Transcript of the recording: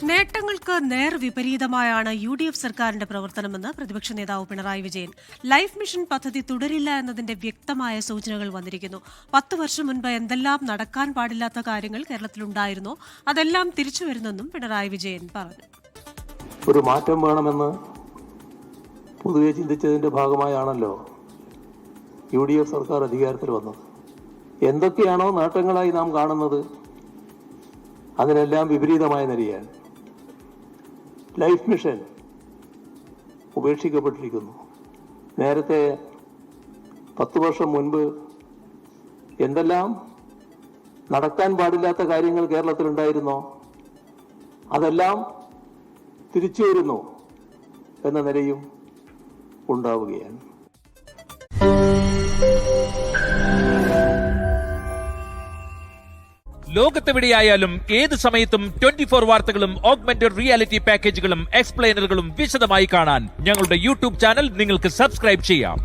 നേട്ടങ്ങൾക്ക് നേർവിപരീതമായാണ് UDF സർക്കാരിന്റെ പ്രവർത്തനമെന്ന് പ്രതിപക്ഷ നേതാവ് പിണറായി വിജയൻ. ലൈഫ് മിഷൻ പദ്ധതി തുടരില്ല എന്നതിന്റെ വ്യക്തമായ സൂചനകൾ വന്നിരിക്കുന്നു. 10 വർഷം മുൻപ് എന്തെല്ലാം നടക്കാൻ പാടില്ലാത്ത കാര്യങ്ങൾ കേരളത്തിലുണ്ടായിരുന്നോ അതെല്ലാം തിരിച്ചുവരുന്നെന്നും പിണറായി വിജയൻ പറഞ്ഞു. ഒരു മാറ്റം വേണമെന്ന് പൊതുവെ ചിന്തിച്ചതിന്റെ ഭാഗമായാണല്ലോ UDF സർക്കാർ അധികാരത്തിൽ വന്നത്. എന്തൊക്കെയാണോ നേട്ടങ്ങളായി നാം കാണുന്നത് അതിനെല്ലാം വിപരീതമായ നിലയാണ്. Life mission ഉപേക്ഷിക്കപ്പെട്ടിരിക്കുന്നു. നേരത്തെ 10 വർഷം മുൻപ് എന്തെല്ലാം നടക്കാൻ പാടില്ലാത്ത കാര്യങ്ങൾ കേരളത്തിലുണ്ടായിരുന്നോ അതെല്ലാം തിരിച്ചു വരുന്നു എന്ന നിലയും ഉണ്ടാവുകയാണ്. ലോകത്തെവിടെയായാലും ഏത് സമയത്തും 24 വാർത്തകളും ഓഗ്മെന്റഡ് റിയാലിറ്റി പാക്കേജുകളും എക്സ്പ്ലെയിനറുകളും വിശദമായി കാണാൻ ഞങ്ങളുടെ YouTube ചാനൽ നിങ്ങൾക്ക് സബ്സ്ക്രൈബ് ചെയ്യാം.